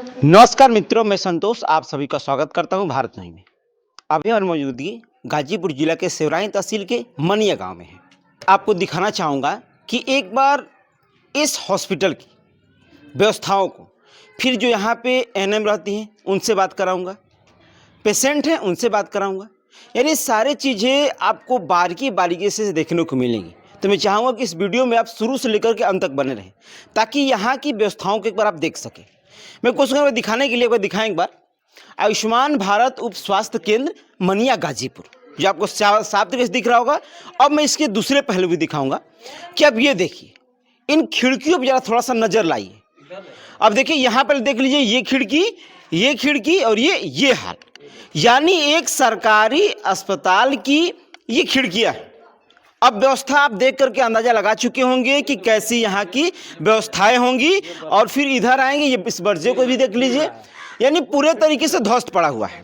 नमस्कार मित्रों, मैं संतोष आप सभी का स्वागत करता हूं भारत नहीं में। अभी हमारी मौजूदगी गाजीपुर जिला के सेवराई तहसील के मनिया गांव में है। आपको दिखाना चाहूँगा कि एक बार इस हॉस्पिटल की व्यवस्थाओं को, फिर जो यहाँ पे एनएम रहती हैं उनसे बात कराऊँगा, पेशेंट हैं उनसे बात कराऊँगा, यानी सारी चीज़ें आपको बारीकी बारीकी से देखने को मिलेंगी। तो मैं चाहूँगा कि इस वीडियो में आप शुरू से लेकर के अंत तक बने रहें ताकि यहाँ की व्यवस्थाओं को एक बार आप देख सकें। मैं कोशिश करूँगा दिखाने के लिए, एक बार दिखाएं एक बार। आयुष्मान भारत उप स्वास्थ्य केंद्र मनिया गाजीपुर, जो आपको साफ तरीके से दिख रहा होगा। अब मैं इसके दूसरे पहलू भी दिखाऊंगा कि अब ये देखिए, इन खिड़कियों पर जरा थोड़ा सा नज़र लाइए। अब देखिए यहाँ पर देख लीजिए, ये खिड़की और ये हाल, यानी एक सरकारी अस्पताल की ये खिड़कियाँ हैं। अब व्यवस्था आप देख करके अंदाजा लगा चुके होंगे कि कैसी यहाँ की व्यवस्थाएं होंगी। और फिर इधर आएंगे, ये इस बर्जे को भी देख लीजिए, यानी पूरे तरीके से ध्वस्त पड़ा हुआ है।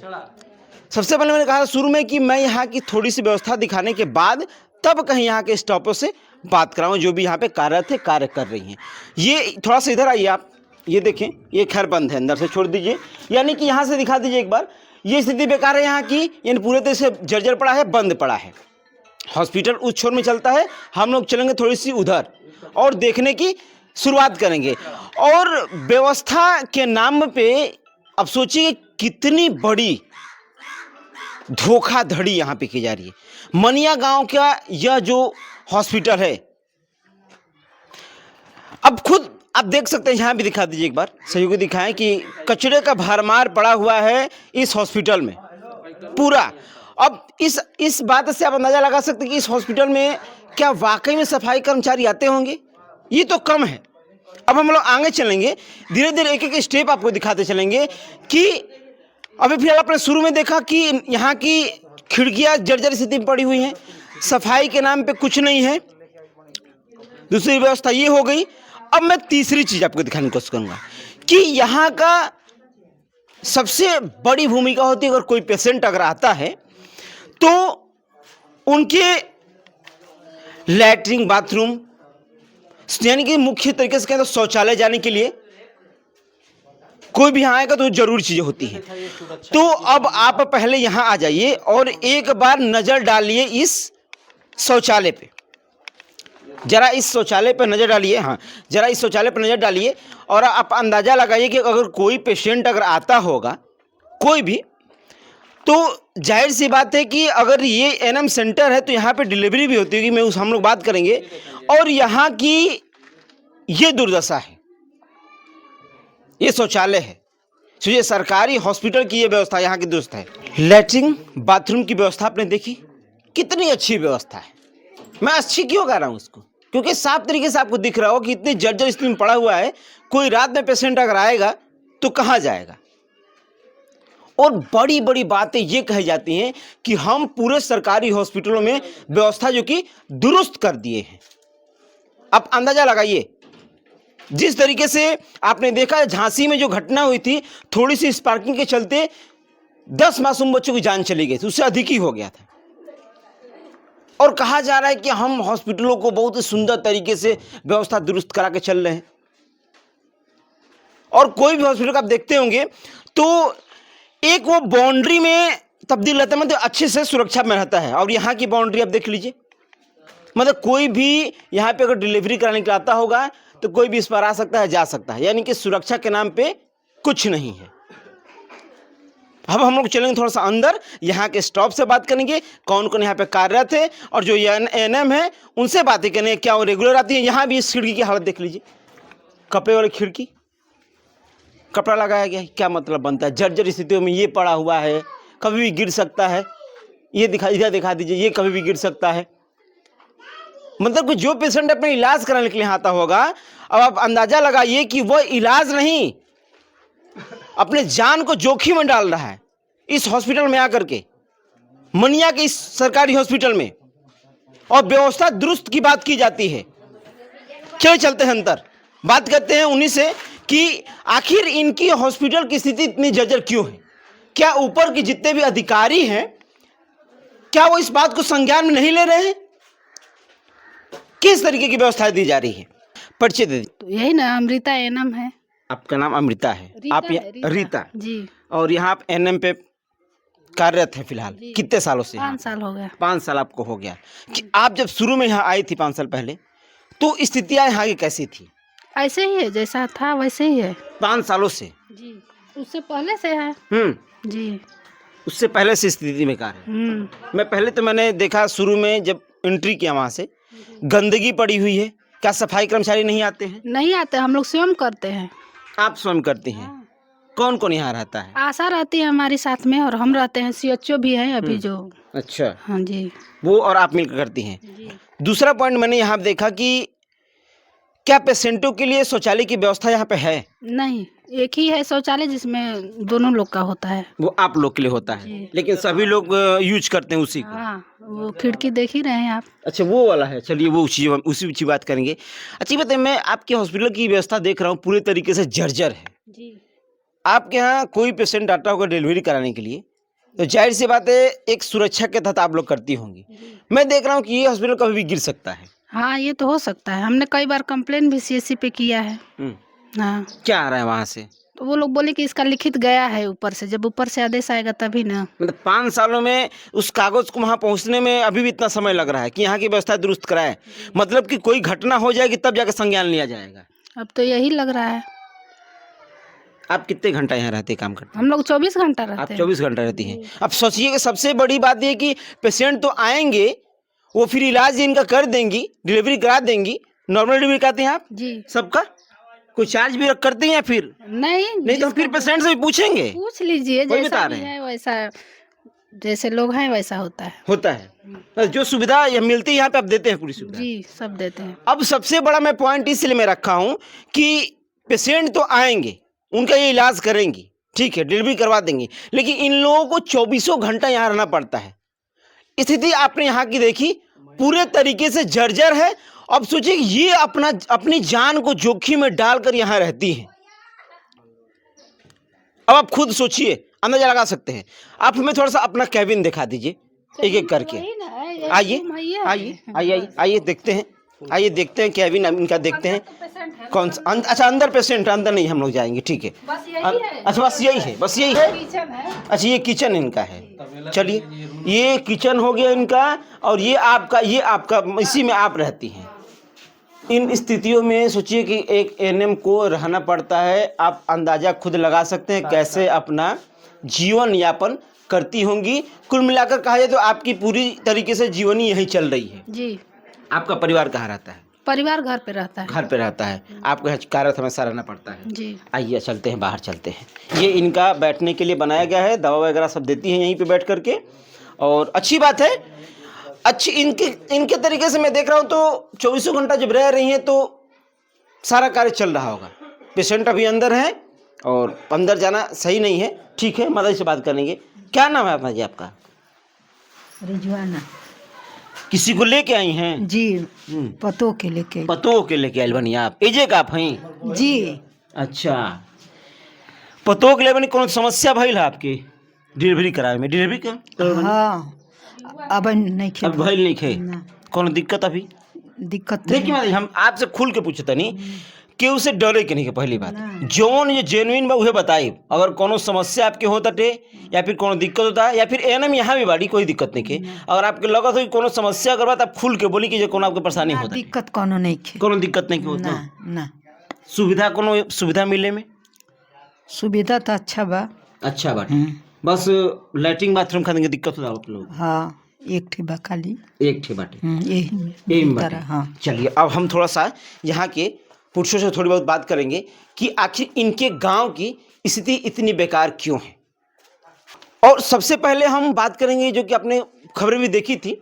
सबसे पहले मैंने कहा शुरू में कि मैं यहाँ की थोड़ी सी व्यवस्था दिखाने के बाद तब कहीं यहाँ के स्टाफों से बात कराऊँ जो भी यहाँ पे कार्यरत है, कार्य कर रही हैं। ये थोड़ा सा इधर आइए आप, ये देखें, ये खैर बंद है, अंदर से छोड़ दीजिए, यानी कि यहाँ से दिखा दीजिए एक बार। ये स्थिति बेकार है यहाँ की, यानी पूरे तरह से जर्जर पड़ा है, बंद पड़ा है। हॉस्पिटल उस छोर में चलता है, हम लोग चलेंगे थोड़ी सी उधर और देखने की शुरुआत करेंगे। और व्यवस्था के नाम पे अब सोचिए कितनी बड़ी धोखाधड़ी यहाँ पे की जा रही है। मनिया गांव का यह जो हॉस्पिटल है, अब खुद आप देख सकते हैं, यहाँ भी दिखा दीजिए एक बार, सहयोगी दिखाएं कि कचरे का भरमार पड़ा हुआ है इस हॉस्पिटल में पूरा। अब इस बात से आप अंदाजा लगा सकते हैं कि इस हॉस्पिटल में क्या वाकई में सफाई कर्मचारी आते होंगे। ये तो कम है। अब हम लोग आगे चलेंगे, धीरे धीरे एक एक स्टेप आपको दिखाते चलेंगे कि अभी फिलहाल आपने शुरू में देखा कि यहाँ की खिड़कियाँ जर्जर स्थिति में पड़ी हुई हैं, सफाई के नाम पे कुछ नहीं है। दूसरी व्यवस्था ये हो गई। अब मैं तीसरी चीज़ आपको दिखाने की कोशिश करूँगा कि यहाँ का सबसे बड़ी भूमिका होती है, अगर कोई पेशेंट अगर आता है तो उनके लैट्रिन बाथरूम, यानी कि मुख्य तरीके से कहें तो शौचालय जाने के लिए कोई भी यहाँ आएगा तो जरूरी चीज़ें होती हैं। तो अब आप पहले यहाँ आ जाइए और एक बार नज़र डालिए इस शौचालय पे, जरा इस शौचालय पर नज़र डालिए। हाँ, जरा इस शौचालय पर नज़र डालिए और आप अंदाज़ा लगाइए कि अगर कोई पेशेंट अगर आता होगा कोई भी, तो जाहिर सी बात है कि अगर ये एनएम सेंटर है तो यहाँ पे डिलीवरी भी होती होगी, हम लोग बात करेंगे। और यहाँ की ये दुर्दशा है, ये शौचालय है, तो ये सरकारी हॉस्पिटल की ये व्यवस्था यहाँ की दुरुस्त है। लैट्रिन बाथरूम की व्यवस्था आपने देखी, कितनी अच्छी व्यवस्था है। मैं अच्छी क्यों कह रहा हूँ इसको, क्योंकि साफ तरीके से आपको दिख रहा हो कि इतनी जर्जर स्थिति में पड़ा हुआ है। कोई रात में पेशेंट अगर आएगा तो कहाँ जाएगा। और बड़ी बड़ी बातें ये कही जाती हैं कि हम पूरे सरकारी हॉस्पिटलों में व्यवस्था जो कि दुरुस्त कर दिए हैं। आप अंदाजा लगाइए, जिस तरीके से आपने देखा झांसी में जो घटना हुई थी, थोड़ी सी स्पार्किंग के चलते 10 मासूम बच्चों की जान चली गई थी, उससे अधिक ही हो गया था। और कहा जा रहा है कि हम हॉस्पिटलों को बहुत ही सुंदर तरीके से व्यवस्था दुरुस्त करा के चल रहे हैं। और कोई भी हॉस्पिटल का आप देखते होंगे तो एक वो बाउंड्री में तब्दील रहता है, मतलब अच्छे से सुरक्षा में रहता है। और यहाँ की बाउंड्री आप देख लीजिए, मतलब कोई भी यहाँ पे अगर डिलीवरी कराने के लिए आता होगा तो कोई भी इस पर आ सकता है, जा सकता है, यानी कि सुरक्षा के नाम पे कुछ नहीं है। अब हम लोग चलेंगे थोड़ा सा अंदर, यहाँ के स्टाफ से बात करेंगे, कौन कौन यहाँ पे कार्यरत है और जो एनएम है उनसे बातें करेंगे, क्या वो रेगुलर आती है। यहाँ भी इस खिड़की की हालत देख लीजिए, कपड़े वाली खिड़की, कपड़ा लगाया गया है, क्या मतलब बनता है। जर्जर स्थितियों में ये पड़ा हुआ है, कभी भी गिर सकता है। ये इधर दिखा दीजिए, ये कभी भी गिर सकता है। मतलब कि जो पेशेंट अपने इलाज कराने के लिए आता होगा, अब आप अंदाजा लगाइए कि वह इलाज नहीं, अपने जान को जोखिम में डाल रहा है इस हॉस्पिटल में आकर के, मनिया के इस सरकारी हॉस्पिटल में। और व्यवस्था दुरुस्त की बात की जाती है। चले चलते हैं अंदर, बात करते हैं उन्हीं से कि आखिर इनकी हॉस्पिटल की स्थिति इतनी जर्जर क्यों है। क्या ऊपर के जितने भी अधिकारी हैं, क्या वो इस बात को संज्ञान में नहीं ले रहे हैं। किस तरीके की व्यवस्था दी जा रही है, परिचय दे दी। तो यही ना, अमृता एनम है। आपका नाम अमृता है, आप रीता जी। और यहाँ आप एनएम पे कार्यरत है फिलहाल। कितने सालों से? 5 साल हो गया। 5 साल आपको हो गया। कि आप जब शुरू में यहाँ आई थी 5 साल पहले, तो स्थितियाँ यहाँ की कैसी थी? ऐसे ही है, जैसा था वैसे ही है 5 सालों से? जी। उससे पहले से है जी। उससे पहले से स्थिति में कार है। मैं पहले तो मैंने देखा शुरू में जब एंट्री किया वहाँ से गंदगी पड़ी हुई है। क्या सफाई कर्मचारी नहीं आते हैं? नहीं आते, हम लोग स्वयं करते हैं। आप स्वयं करती हैं? कौन कौन यहाँ रहता है? आशा रहती है हमारे साथ में और हम रहते हैं, सीएचओ भी है अभी जो। अच्छा। हाँ जी। वो और आप मिलकर करती हैं। जी। दूसरा पॉइंट मैंने यहाँ देखा कि क्या पेशेंटों के लिए शौचालय की व्यवस्था यहाँ पे है? नहीं, एक ही है शौचालय जिसमें दोनों लोग का होता है। वो आप लोग के लिए होता है, लेकिन सभी लोग यूज करते हैं उसी को। हाँ, वो खिड़की देख ही रहे हैं आप। अच्छा, वो वाला है। चलिए वो उसी की बात करेंगे। अच्छी बात है, मैं आपके हॉस्पिटल की व्यवस्था देख रहा हूँ, पूरे तरीके से जर्जर है जी। आपके यहाँ कोई पेशेंट आता होगा डिलीवरी कराने के लिए, तो जाहिर सी बात है एक सुरक्षा के तहत आप लोग करती होंगी। मैं देख रहा हूँ कि ये हॉस्पिटल कभी भी गिर सकता है। हाँ, ये तो हो सकता है। हमने कई बार कंप्लेन भी सीएससी पे किया है। हाँ। क्या आ रहा है वहाँ से? तो वो लोग बोले कि इसका लिखित गया है ऊपर से, जब ऊपर से आदेश आएगा तभी ना। मतलब 5 सालों में उस कागज को वहाँ पहुँचने में अभी भी इतना समय लग रहा है कि यहाँ की व्यवस्था दुरुस्त कराए। मतलब कि कोई घटना हो जाएगी तब जाकर संज्ञान लिया जाएगा। अब तो यही लग रहा है। आप कितने घंटा यहाँ रहते काम करते? हम लोग 24 घंटा रहते हैं। आप 24 घंटा रहती हैं। अब सोचिए कि सबसे बड़ी बात ये कि पेशेंट तो आएंगे, वो फिर इलाज इनका कर देंगी, डिलीवरी करा देंगी। नॉर्मल डिलीवरी कराते हैं आप जी? सबका कोई चार्ज भी करते हैं या फिर नहीं तो फिर पेशेंट से भी पूछेंगे? पूछ लीजिए, वही जैसा बता भी रहे हैं। है वैसा, जैसे लोग हैं वैसा होता है। जो सुविधा ये मिलती है यहाँ पे आप देते हैं पूरी सुविधा? जी, सब देते हैं। अब सबसे बड़ा मैं पॉइंट इसलिए मैं रखा हूँ कि पेशेंट तो आएंगे, उनका ये इलाज करेंगी, ठीक है, डिलीवरी करवा देंगी, लेकिन इन लोगों को 24 घंटा यहाँ रहना पड़ता है। स्थिति आपने यहाँ की देखी, पूरे तरीके से जर्जर है। अब सोचिए ये अपनी जान को जोखिम में डालकर यहाँ रहती हैं। अब आप खुद सोचिए, अंदाजा लगा सकते हैं। आप हमें थोड़ा सा अपना कैबिन दिखा दीजिए एक एक करके। आइए आइए आइए आइए देखते हैं, आइए देखते हैं कैबिन इनका, देखते हैं कौन सा। अच्छा, अंदर पेशेंट, अंदर नहीं हम लोग जाएंगे, ठीक है। अच्छा, बस यही है, बस यही है। अच्छा, ये किचन इनका है। चलिए, ये किचन हो गया इनका, और ये आपका इसी में आप रहती हैं। इन स्थितियों में सोचिए कि एक एएनएम को रहना पड़ता है। आप अंदाजा खुद लगा सकते हैं कैसे अपना जीवन यापन करती होंगी। कुल मिलाकर कहा जाए तो आपकी पूरी तरीके से जीवनी यही चल रही है जी। आपका परिवार कहाँ रहता है? परिवार घर पे रहता है। घर पे रहता है, आपको कार्य हमेशा रहना पड़ता है जी। आइए चलते हैं, बाहर चलते हैं। ये इनका बैठने के लिए बनाया गया है, दवा वगैरह सब देती हैं यहीं पे बैठ करके, और अच्छी बात है। अच्छी इनके तरीके से मैं देख रहा हूँ तो 24 घंटा जब रह रही हैं तो सारा कार्य चल रहा होगा। पेशेंट अभी अंदर है और अंदर जाना सही नहीं है, ठीक है, मदद से बात करेंगे। क्या नाम है अपना जी आपका? रिजवाना। किसी को लेके आई हैं जी? पतों के लेके आइल बनी आप? एजे का आप हैं जी? अच्छा, पतों के लिए बनी। कौन समस्या भइल है आपके डिलीवरी करावे में? डिलीवरी का हाँ, अब नहीं खे, अब भइल नहीं खे, कौन दिक्कत अभी? दिक्कत देखिए मैं हम आपसे खुल के पूछता नहीं कि उसे डरे के नहीं के। पहली बात जोन ये जेन्युइन बा उहे बताई। अगर कोनो समस्या आपके होता टे या फिर कोनो दिक्कत होता है या फिर एनएम यहाँ भी बाड़ी, कोई दिक्कत नहीं के। अगर आपके लगत हो कि कोनो समस्या अगर बात आप खुल के बोली कि जो कोनो आपके परेशानी होता है। दिक्कत कोनो नहीं खे, कोनो दिक्कत नहीं के होता ना। सुविधा कोनो सुविधा मिले में? सुविधा तो अच्छा बा। अच्छा बाटे, बस लैट्रिन बाथरूम खाने की दिक्कत होता है आप लोग? हाँ, एक ठे बा खाली, एक ठे बाटे, यही बाटे। हाँ, चलिए अब हम थोड़ा सा यहाँ के पुरुषों से थोड़ी बहुत बात करेंगे कि आखिर इनके गांव की स्थिति इतनी बेकार क्यों है। और सबसे पहले हम बात करेंगे जो कि आपने खबरें भी देखी थी,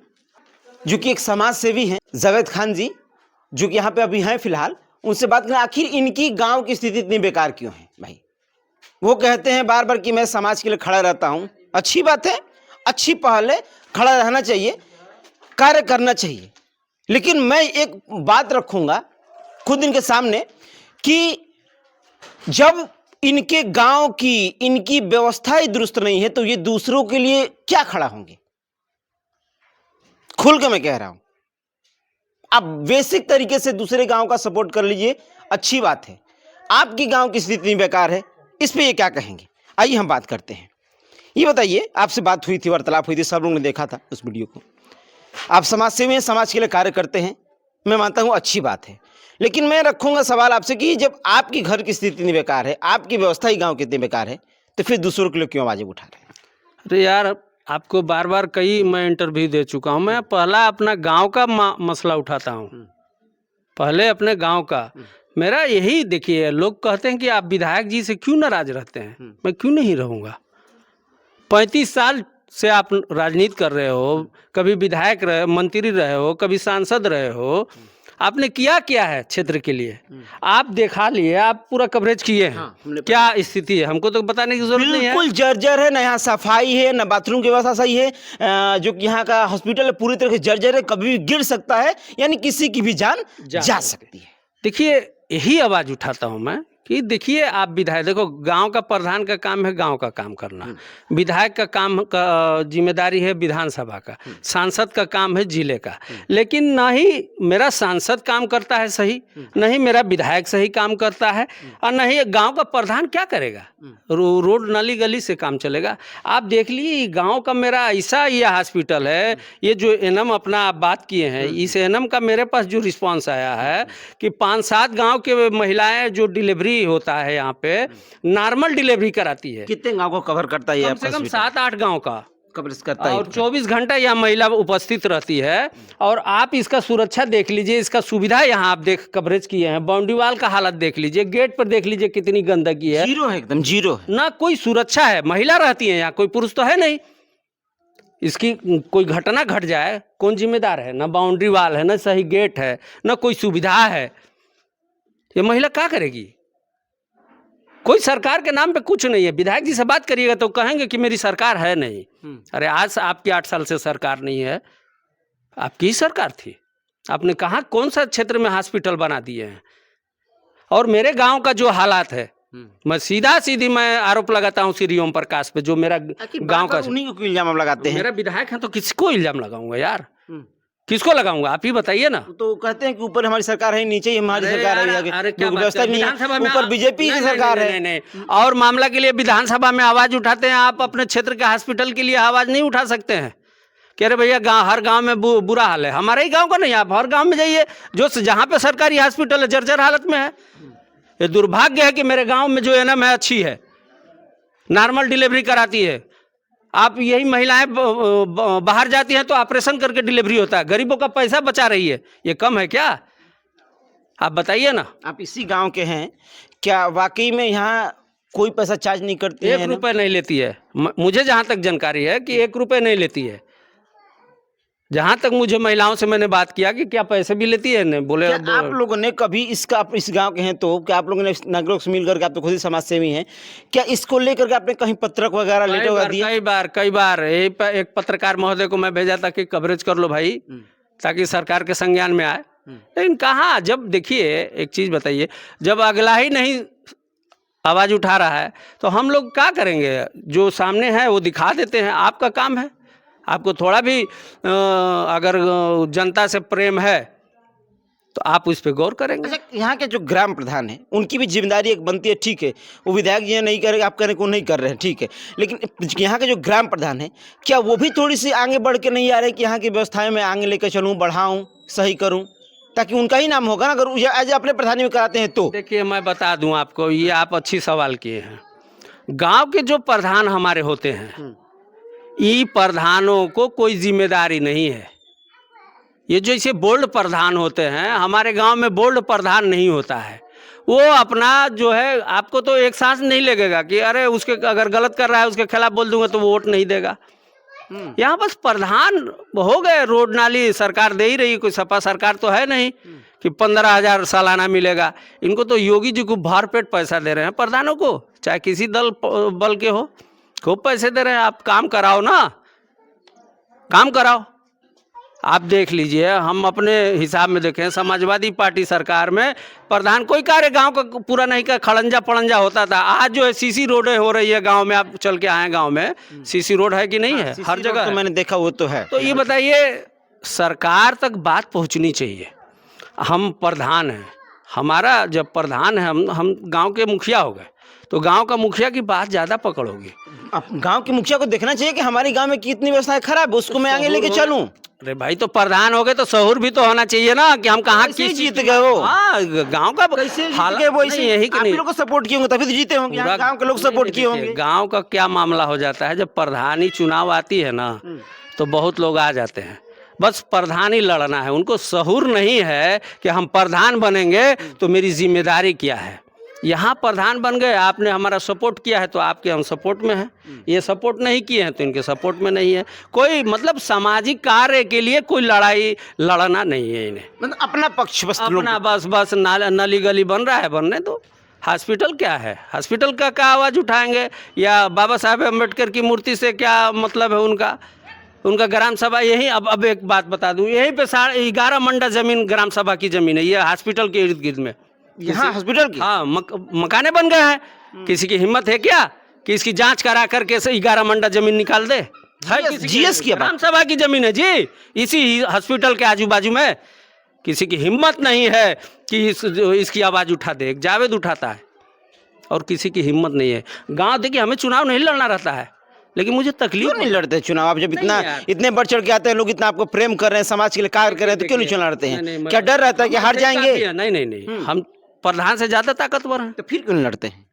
जो कि एक समाज सेवी हैं जावेद खान जी, जो कि यहाँ पे अभी हैं फिलहाल। उनसे बात करें आखिर इनकी गांव की स्थिति इतनी बेकार क्यों है। भाई वो कहते हैं बार बार कि मैं समाज के लिए खड़ा रहता हूँ। अच्छी बात है, अच्छी पहल है, खड़ा रहना चाहिए, कार्य करना चाहिए। लेकिन मैं एक बात रखूंगा खुद इनके सामने कि जब इनके गांव की इनकी व्यवस्था ही दुरुस्त नहीं है तो ये दूसरों के लिए क्या खड़ा होंगे। खुल के मैं कह रहा हूं, आप बेसिक तरीके से दूसरे गांव का सपोर्ट कर लीजिए, अच्छी बात है। आपकी गांव की स्थिति इतनी बेकार है, इस पे ये क्या कहेंगे? आइए हम बात करते हैं। ये बताइए, आपसे बात हुई थी, वार्तालाप हुई थी, सब लोगों ने देखा था उस वीडियो को। आप समाज सेवी हैं, समाज के लिए कार्य करते हैं, मैं मानता हूँ अच्छी बात है। लेकिन मैं रखूंगा सवाल आपसे कि जब आपकी घर की स्थिति इतनी बेकार है, आपकी व्यवस्था ही गांव की इतनी बेकार है, तो फिर दूसरों के लिए क्यों आवाज़ उठा रहे हैं? अरे यार, आपको बार बार कई मैं इंटरव्यू दे चुका हूँ। मैं पहला अपना गांव का मसला उठाता हूँ, पहले अपने गांव का। मेरा यही देखिए, लोग कहते हैं कि आप विधायक जी से क्यों नाराज रहते हैं। मैं क्यों नहीं रहूँगा? 35 साल से आप राजनीति कर रहे हो, कभी विधायक रहे, मंत्री रहे हो, कभी सांसद रहे हो, आपने किया क्या है क्षेत्र के लिए? आप दिखा लिए, आप पूरा कवरेज किए हैं। क्या स्थिति है हमको तो बताने की जरूरत नहीं है। बिल्कुल जर्जर है, ना यहाँ सफाई है, ना बाथरूम की व्यवस्था सही है। जो कि यहाँ का हॉस्पिटल है पूरी तरह से जर्जर है, कभी भी गिर सकता है, यानी किसी की भी जान जा सकती है। देखिए, यही आवाज उठाता हूं मैं कि देखिए, आप विधायक, देखो गांव का प्रधान का काम है गांव का काम करना, विधायक का काम का जिम्मेदारी है विधानसभा का, सांसद का काम है जिले का। लेकिन ना ही मेरा सांसद काम करता है सही, न ही मेरा विधायक सही काम करता है, और न ही गांव का प्रधान क्या करेगा। रोड नाली गली से काम चलेगा। आप देख लीजिए, गांव का मेरा ऐसा ये हॉस्पिटल है, ये जो एनम अपना आप बात किए हैं, इस एनम का मेरे पास जो रिस्पांस आया है कि 5-7 गांव के महिलाएं जो डिलीवरी होता है यहाँ पे, नॉर्मल डिलीवरी कराती है। कितने गांव को कवर करता है? कम से कम 7-8 गांव का कवरेज करता है, और 24 घंटा यहाँ महिला उपस्थित रहती है। और आप इसका सुरक्षा देख लीजिए, इसका सुविधा यहाँ आप देख कवरेज किए हैं। बाउंड्री वाल का हालत देख लीजिए, गेट पर देख लीजिए कितनी गंदगी है, जीरो है, एकदम जीरो है। ना कोई सुरक्षा है, महिला रहती है यहाँ, कोई पुरुष तो है नहीं। इसकी कोई घटना घट जाए कौन जिम्मेदार है? ना बाउंड्री वाल है, ना सही गेट है, ना कोई सुविधा है, ये महिला क्या करेगी? कोई सरकार के नाम पे कुछ नहीं है। विधायक जी से बात करिएगा तो कहेंगे कि मेरी सरकार है नहीं। अरे आज आपकी 8 साल से सरकार नहीं है, आपकी ही सरकार थी। आपने कहा कौन सा क्षेत्र में हॉस्पिटल बना दिए हैं? और मेरे गांव का जो हालात है, मैं सीधी मैं आरोप लगाता हूं श्री ओम प्रकाश पे, जो मेरा गांव का। उन्हीं को इल्जाम आप लगाते हैं। मेरा विधायक है तो किसको इल्जाम लगाऊंगा यार? किसको लगाऊंगा? आप ही बताइए ना। तो कहते हैं कि ऊपर हमारी सरकार है, नीचे ही हमारी सरकार है, अरे क्या व्यवस्था नहीं है, विधानसभा में ऊपर बीजेपी की सरकार है। नहीं। और मामला के लिए विधानसभा में आवाज उठाते हैं, आप अपने क्षेत्र के हॉस्पिटल के लिए आवाज नहीं उठा सकते हैं? कह रहे भैया हर गांव में बुरा हाल है। हमारे ही गांव का नहीं, आप हर गांव में जाइए, जो जहां पे सरकारी हॉस्पिटल है जर्जर हालत में है। ये दुर्भाग्य है कि मेरे गाँव में जो एनएम है अच्छी है, नॉर्मल डिलीवरी कराती है। आप यही महिलाएं बाहर जाती हैं तो ऑपरेशन करके डिलीवरी होता है, गरीबों का पैसा बचा रही है, ये कम है क्या? आप बताइए ना। आप इसी गांव के हैं, क्या वाकई में यहाँ कोई पैसा चार्ज नहीं करती है? 1 रुपये नहीं लेती है। मुझे जहाँ तक जानकारी है कि 1 रुपये नहीं लेती है। जहाँ तक मुझे महिलाओं से मैंने बात किया कि क्या पैसे भी लेती है, नहीं बोले। आप लोगों ने कभी इसका, इस गांव के हैं तो क्या आप लोगों ने नागरिकों से मिलकर के, आप तो खुद ही समाज सेवी हैं, क्या इसको लेकर के आपने कहीं पत्रक वगैरह लेटर वगैरह दिया? कई बार एक पत्रकार महोदय को मैं भेजा था कि कवरेज कर लो भाई, ताकि सरकार के संज्ञान में आए। लेकिन कहाँ, जब देखिए एक चीज बताइए, जब अगला ही नहीं आवाज उठा रहा है तो हम लोग क्या करेंगे? जो सामने है वो दिखा देते हैं। आपका काम है, आपको थोड़ा भी अगर जनता से प्रेम है तो आप उस पर गौर करेंगे। अच्छा, यहाँ के जो ग्राम प्रधान हैं उनकी भी जिम्मेदारी एक बनती है, ठीक है, वो विधायक जी नहीं करेंगे, आप करें को नहीं कर रहे हैं, ठीक है, लेकिन यहाँ के जो ग्राम प्रधान हैं, क्या वो भी थोड़ी सी आगे बढ़ के नहीं आ रहे कि यहाँ की व्यवस्थाएं मैं आगे लेकर चलूँ, बढ़ाऊँ, सही करूँ, ताकि उनका ही नाम होगा ना, अगर एज अपने प्रधानी में कराते हैं तो? देखिए, मैं बता दूं आपको, ये आप अच्छी सवाल किए हैं। गांव के जो प्रधान हमारे होते हैं, ये प्रधानों को कोई जिम्मेदारी नहीं है। ये जो इसे बोर्ड प्रधान होते हैं, हमारे गांव में बोर्ड प्रधान नहीं होता है। वो अपना जो है, आपको तो एक सांस नहीं लगेगा कि अरे उसके अगर गलत कर रहा है उसके खिलाफ बोल दूंगा तो वो वोट नहीं देगा। यहाँ बस प्रधान हो गए, रोड नाली सरकार दे ही रही, कोई सपा सरकार तो है नहीं कि 15,000 सालाना मिलेगा। इनको तो योगी जी को भरपेट पैसा दे रहे हैं प्रधानों को, चाहे किसी दल बल के हो, खूब पैसे दे रहे हैं। आप काम कराओ ना, काम कराओ। आप देख लीजिए, हम अपने हिसाब में देखें, समाजवादी पार्टी सरकार में प्रधान कोई कार्य गांव का पूरा नहीं कर, खड़ंजा पड़ंजा होता था। आज जो है सीसी रोड हो रही है गांव में, आप चल के आए गांव में, सीसी रोड है कि नहीं है? हर जगह तो मैंने देखा, वो तो है। तो ये बताइए, सरकार तक बात पहुंचनी चाहिए। हम प्रधान हैं, हमारा जब प्रधान है, हम गांव के मुखिया हो गए, तो गांव का मुखिया की बात ज़्यादा पकड़ होगी। अब गांव के मुखिया को देखना चाहिए कि हमारी गांव में कितनी व्यवस्था खराब है, उसको मैं आगे लेके चलूं। अरे भाई, तो प्रधान हो गए तो शहूर भी तो होना चाहिए ना कि हम कहाँ कैसे किस जीत गए वो? हाँ, गांव का कैसे जीत हाल- गए वो? ऐसे नहीं, यही कि आप ही नहीं, लोग को सपोर्ट किए होंगे तभी तो जीते होंगे, यहाँ गांव के लोग सपोर्ट किए होंगे। गांव का क्या मामला हो जाता है, जब प्रधानी चुनाव आती है ना, तो बहुत लोग आ जाते हैं, बस प्रधान ही लड़ना है, उनको शहूर नहीं है कि हम प्रधान बनेंगे तो मेरी जिम्मेदारी क्या है। यहाँ प्रधान बन गए, आपने हमारा सपोर्ट किया है तो आपके हम सपोर्ट में हैं, ये सपोर्ट नहीं किए हैं तो इनके सपोर्ट में नहीं है। कोई मतलब सामाजिक कार्य के लिए कोई लड़ाई लड़ना नहीं है इन्हें, मतलब अपना पक्ष बस लोग। अपना बस नली गली बन रहा है, बनने दो। हॉस्पिटल क्या है, हॉस्पिटल का क्या आवाज़ उठाएंगे, या बाबा साहेब अम्बेडकर की मूर्ति से क्या मतलब है उनका ग्राम सभा यही। अब एक बात बता दूं, यहीं पे 11 मंडा जमीन ग्राम सभा की जमीन है, ये हॉस्पिटल के इर्द गिर्द में। यहाँ हॉस्पिटल की? हाँ, मकाने बन गए हैं। किसी की हिम्मत है क्या कि इसकी जांच करा करके से 11 मंडा जमीन निकाल दे? है किसी जीएस की ग्राम सभा की जमीन है जी, इसी हॉस्पिटल के आजू बाजू में। किसी की हिम्मत नहीं है कि इसकी आवाज़ उठा दे। एक जावेद उठाता है और किसी की हिम्मत नहीं है। गांव देखिए, हमें चुनाव नहीं लड़ना रहता है, लेकिन मुझे तकलीफ क्यों नहीं लड़ते चुनाव? आप जब इतना इतने बढ़ चढ़ के आते हैं, लोग इतना आपको प्रेम कर रहे हैं, समाज के लिए कार्य कर रहे हैं, तो क्यों नहीं चुनाव लड़ते हैं? क्या डर रहता है कि हार जाएंगे? नहीं, हम प्रधान से ज्यादा ताकतवर हैं, तो फिर क्यों नहीं लड़ते हैं?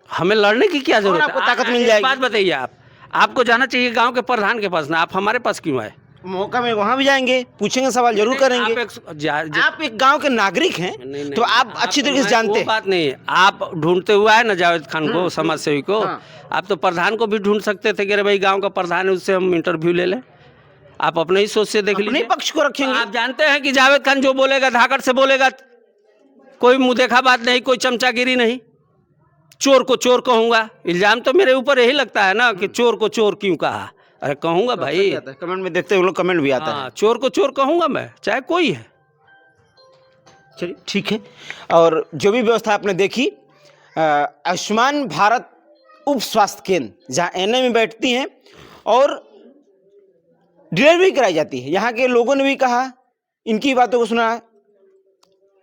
हमें लड़ने की क्या जरूरत है? आपको ताकत मिल एक जाएगी। बात बताइए, आपको जाना चाहिए गांव के प्रधान के पास ना, आप हमारे पास क्यों आए? मौका में वहाँ भी जाएंगे, पूछेंगे, सवाल जरूर करेंगे। आप एक गांव के नागरिक हैं, तो आप अच्छी तरीके से जानते हैं। बात नहीं है, आप ढूंढते हुए आए ना जावेद खान को, समाज सेवी को, आप तो प्रधान को भी ढूंढ सकते थे कि अरे भाई गांव का प्रधान है, उससे हम इंटरव्यू ले लें। आप अपने ही सोच से देख लीजिए, अपने पक्ष को रखेंगे। आप जानते हैं कि जावेद खान जो बोलेगा धाकड़ से बोलेगा, कोई मुंह देखा बात नहीं, कोई चमचागिरी नहीं। चोर को चोर कहूंगा, इल्जाम तो मेरे ऊपर यही लगता है ना कि चोर को चोर क्यों कहा। अरे कहूंगा भाई, कमेंट में देखते हैं लोग, कमेंट भी आता है। चोर को चोर कहूंगा मैं, चाहे कोई है। चलिए ठीक है। और जो भी व्यवस्था आपने देखी, आयुष्मान भारत उप स्वास्थ्य केंद्र जहाँ एनएम में बैठती हैं और डिलीवरी कराई जाती है, यहाँ के लोगों ने भी कहा, इनकी बातों को सुना,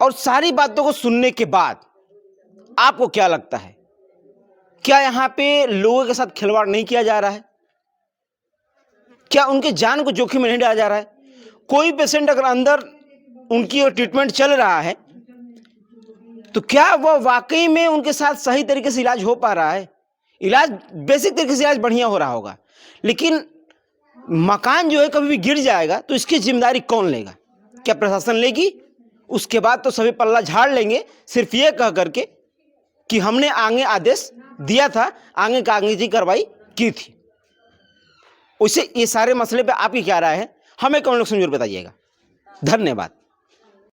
और सारी बातों को सुनने के बाद आपको क्या लगता है, क्या यहाँ पे लोगों के साथ खिलवाड़ नहीं किया जा रहा है? क्या उनके जान को जोखिम में नहीं डाला जा रहा है? कोई पेशेंट अगर अंदर उनकी ट्रीटमेंट चल रहा है, तो क्या वह वाकई में उनके साथ सही तरीके से इलाज हो पा रहा है? इलाज बेसिक तरीके से इलाज बढ़िया हो रहा होगा, लेकिन मकान जो है कभी भी गिर जाएगा तो इसकी जिम्मेदारी कौन लेगा? क्या प्रशासन लेगी? उसके बाद तो सभी पल्ला झाड़ लेंगे, सिर्फ ये कह करके कि हमने आगे आदेश दिया था, आगे कागजी कार्रवाई की थी। उससे ये सारे मसले पे आपकी क्या राय है, हमें कमेंट बॉक्स में जरूर बताइएगा। धन्यवाद।